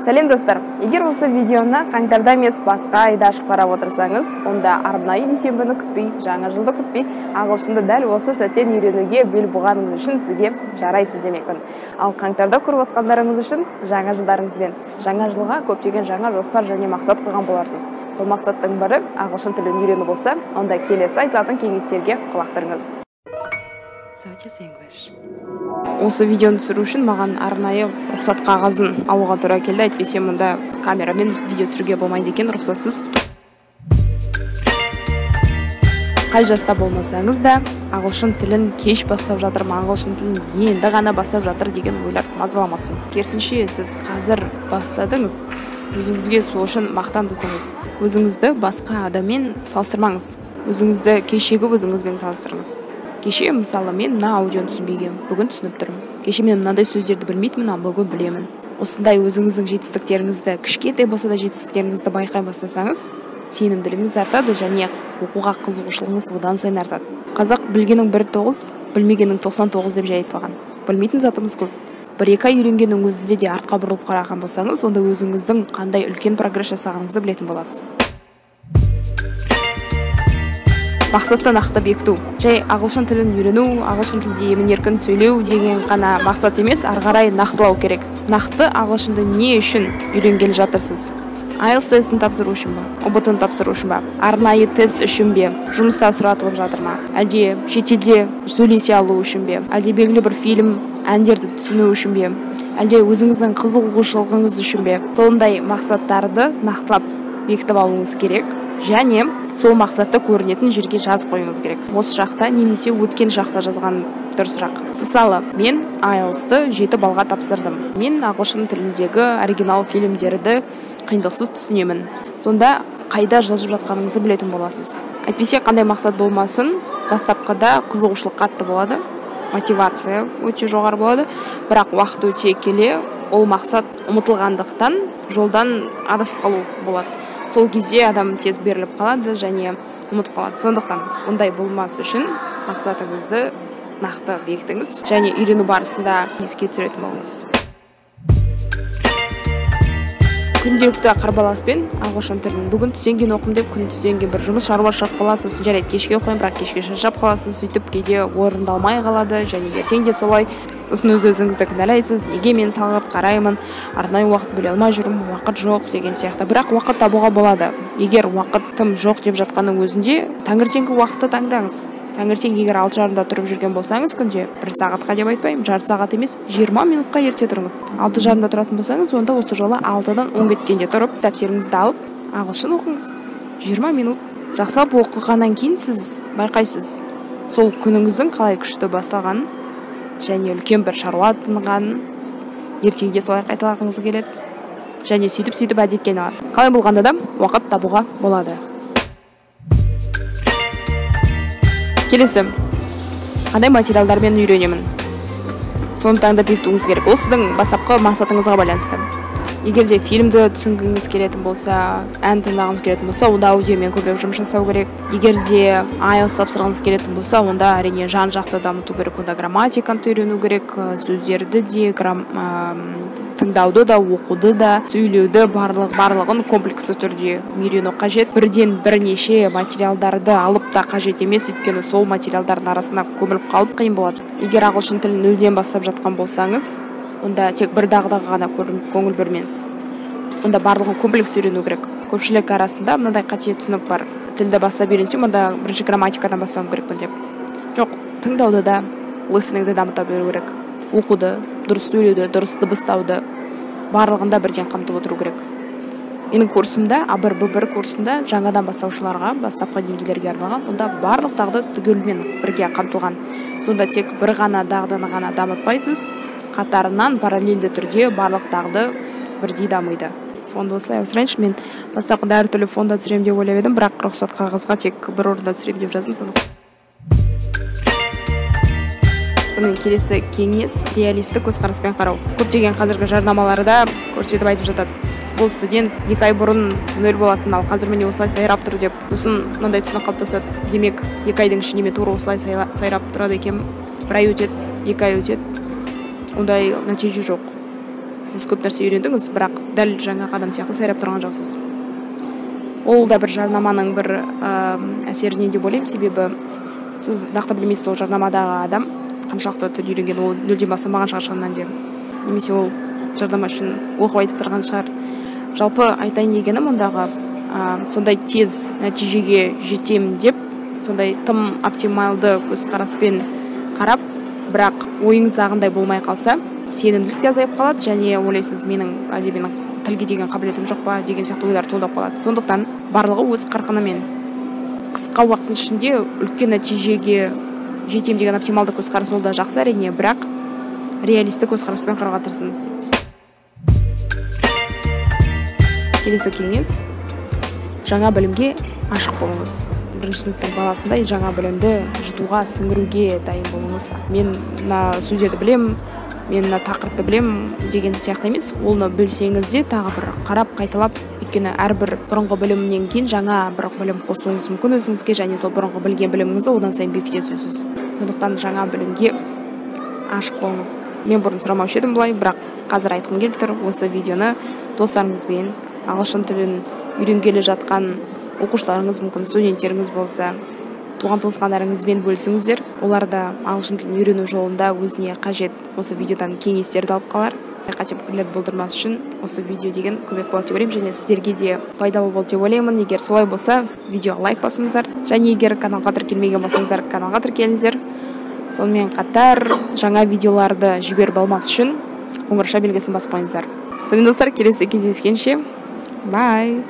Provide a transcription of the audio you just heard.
Сәлем достар. Егер осы видеоны қаңтарда емес басқа айда ашып қарап отырсаңыз, онда арнайы дүйсенбіні күтпей, жаңа жылды күтпей, ағылшынды дәл осы сәттен үйренуге бел буғаныңыз үшін сізге жарайсыз демекпін. Ал қаңтарда көріп отқандарыңыз үшін жаңа жылдарыңызбен, жаңа жылға көптеген жаңа жоспар және мақсат қойған боларсыз. Сол мақсаттың бірі ағылшын тілін үйрену болса, онда келесі айтылатын кеңестерге құлақ түріңіз. Осы видеоны түсіру үшін маған арнайы рұқсат қағазын алуға тура келді. Әйтпесе мұнда камерамен видео түсіруге болмайды екен, рұқсатсыз. Қай жаста болмасаңыз да, ағылшын тілін кеш бастап жатырмын, ағылшын тілін енді ғана бастап жатыр деген ойлар мазаламасын. Керісінше, сіз қазір бастадыңыз. Өзіңізге сол үшін мақтан тұтыңыз. Өзіңізді басқа адаммен салыстырмаңыз. Өзіңізді кешегі өзіңізбен салыстырыңыз. Кеше, мысалы, мен мына аудионы түсінбеген, бүгін түсініп тұрмын. Кеше мен мынандай сөздерді білмейтінмін, ал бүгін білемін. Осындай өзіңіздің жетістіктеріңізді, кішкентай болса да жетістіктеріңізді байқай бастасаңыз, сенімділігіңіз артады және оқуға қызығушылығыңыз одан сайын артады. Қазақ білгенің 1-9, білмегенің 99 деп жай айтпаған. Білмейтін затымыз көп. 1-2 ай үйренгеннің өзінде де артқа бұрылып қараған болсаңыз, онда өзіңіздің қандай үлкен прогресс жасағаныңызды білетін боласыз. Мақсатты нақты бекіту. Жай ағылшын тілін үйрену, ағылшын тілде емін-еркін сөйлеу деген ғана мақсат емес, ары қарай нақтылау керек. Нақты ағылшынды не үшін үйренгелі жатырсыз? IELTS тестін тапсыру үшін бе? ұбт-ны тапсыру үшін бе? Арнайы тест үшін бе? Жұмыста сұратылып жатыр ма? Әлде шетелде сөйлесе алу үшін бе? Әлде белгілі бір фильм, әндерді түсіну үшін бе? Әлде өзіңіздің қызығушылығыңыз үшін бе? Сондай мақсаттарды нақтылап бекітіп алуыңыз керек. Және сол мақсатты көрінетін жерге жазып қойыңыз керек. Осы жақта немесе өткен жақта жазған дұрысырақ. Мысалы, мен IELTS-ты 7 балға тапсырдым. Мен ағылшын тіліндегі оригинал фильмдерді қиындықсыз түсінемін. Сонда қайда жылжып жатқаныңызды білетін боласыз. Әйтпесе қандай мақсат болмасын, бастапқыда қызығушылық қатты болады, мотивация өте жоғары болады, бірақ уақыт өте келе ол мақсат ұмытылғандықтан жолдан адасып қалу болады. Сол кезде адам тез беріліп қалады және ұмытып қалады. Сондықтан ондай болмас үшін мақсатыңызды нақты бекітіңіз және үйрену барысында еске түсіретін болыңыз. Күнделікті қарбаласпен ағылшын тілін бүгін түстен оқым деп, күн түстен бір жұмыс шаруашылық болады, сосын жарайды кешке оқимын, бірақ кешке шаршап қаласыз, сөйтіп кейде орындалмай қалады және ертең де солай. Сосын өзіңізді кінәлайсыз, неге мен салғырт қараймын, арнайы уақыт бөле алмай жүрмін, уақыт жоқ деген сияқты. Бірақ уақыт табуға болады. Егер уақытым жоқ деп жатқанның өзінде, таңертеңгі уақытты таңдаңыз. Таңертең егер 6:30-да тұрып жүрген болсаңыз, күнде 1 сағатқа деп айтпаймын, жарты сағат емес, 20 минутқа ерте тұрыңыз. 6:30-да тұратын болсаңыз, онда осы жолы 6-дан 10 кеткенде тұрып, дәптеріңізді алып, ағылшын оқыңыз. 20 минут. Жақсылап оқығаннан кейін сіз байқайсыз, сол күніңіздің қалай күшті басталғанын және үлкен бір шаруа тынғанын, ертеңге солай қайталағыңыз келеді. Және сөйтіп әдетке айналады. Қалай болғанда да уақыт табуға болады. Келесі, қандай материалдармен үйренемін? Соны таңдап бекітуіңіз керек. Ол сіздің бастапқы мақсатыңызға байланысты. Егер де фильмді түсінгіңіз келетін болса, ән тыңдағыңыз келетін болса, онда аудиомен көбірек жұмыс жасау керек. Егер де IELTS тапсырғыңыз келетін болса, онда әрине жан-жақты дамыту керек. Онда грамматиканы үйрену керек, сөздерді де, тыңдауды да, оқуды да, сөйлеуді барлығын комплексті түрде үйрену қажет. Бірден бірнеше материалдарды алып та қажет емес, өйткені сол материалдардың арасына көміліп қалып қиын болады. Егер ағылшын тілін нөлден бастап жатқан болсаңыз, онда тек бір дағдыға ғана көңіл бөлмеңіз. Онда барлығын комплекс үйрену керек. Көпшілік арасында мынандай қате түсінік бар. Тілді бастап үйренсем, онда бірінші грамматикадан бастауым керекпін деп. Жоқ, тыңдауды да, listeningді дамыта беру керек. Оқуды, дұрыс сөйлеуді, дұрыс дыбыстауды барлығында бірден қамтып отыру керек. Менің курсымда, A1, B1 курсында жаңадан бастаушыларға, бастапқы деңгейлерге арналған, онда барлық дағды түгелмен бірге қамтылған. Сонда тек бір ғана дағдыны ғана дамытпайсыз, қатарынан параллельді түрде барлық дағды бірдей дамиды. Фонды осылай ауыстырайыншы, мен бастапқыда әртүрлі фонда түсіремін деп ойлап едім, бірақ рұқсат қағазға тек бір орында түсіремін деп жаздым. Сонымен келесі кеңес реалистік көзқараспен қарау. Көптеген қазіргі жарнамаларда көрсетіп айтып жатады. Бұл студент 2 ай бұрын 0 болатын, ал қазір міне осылай сайрап тұр деп. Сосын мынандай түсінік қалыптасады. Демек, 2 айдың ішінде тура осылай сайрап тұрады екен. 1 ай өтеді, 2 ай өтеді. Ондай нәтиже жоқ. сіз көп нәрсе үйрендіңіз, бірақ дәл жаңағы адам сияқты сайрап тұрған жоқсыз. Ол да бір жарнаманың бір әсерінен деп ойлаймын, себебі сіз нақты білмейсіз ол жарнамадағы адам қаншалықты тіл үйренген, ол нөлден бастамаған шығар шынымен де, немесе ол жарнама үшін оқып айтып тұрған шығар. Жалпы айтайын дегенім ондағы сондай тез нәтижеге жетемін деп, сондай тым оптималды көзқараспен қарап, бірақ ойыңыздағындай болмай қалса, сенімділік те азайып қалады, және ойлайсыз, менің тілге деген қабілетім жоқ па деген сияқты ойлар туындап қалады. Сондықтан барлығы өз қарқынымен, қысқа уақыттың ішінде үлкен нәтижеге жетем деген оптималды көзқарас ол да жақсы әрине, бірақ реалистік көзқараспен қарауға тырысыңыз. Келесі кеңес: жаңа білімге ашық болыңыз. Бірінші сыныптың баласындай жаңа білімді жұтуға, сіңіруге дайын болыңыз. Мен мына сөздерді білем, мен мына тақырыпты білем деген сияқты емес. Оны білсеңіз де тағы бір қарап, қайталап, өйткені әрбір бұрынғы білімнен кейін жаңа бір білім қосуыңыз мүмкін өзіңізге, және сол бұрынғы білген біліміңізді одан сайын бекіте түсесіз. Сондықтан жаңа білімге ашық болыңыз. Мен бұрын сұрамаушы едім бұлай, бірақ қазір айтқым келіп тұр. Осы видеоны достарыңызбен, ағылшын тілін үйренгелі жатқан оқушыларыңыз, мүмкін студенттеріңіз болса, туған туысқандарыңызбен бөлісіңіздер. Олар да ағылшын тілін үйрену жолында өзіне қажет осы видеодан кеңестерді алып қалар. Қате пікірлер болдырмас үшін осы видео деген көмек болады деп ойлаймын, және сіздерге де пайдалы болды деп ойлаймын. Егер солай болса, видеоға лайк басыңыздар, және егер каналға тіркелмеген болсаңыздар, каналға тіркеліңіздер. Сонымен қатар жаңа видеоларды жіберіп алмас үшін қоңырауша белгісін басып қойыңыздар. Сонымен достар, келесі кездескенше, бай!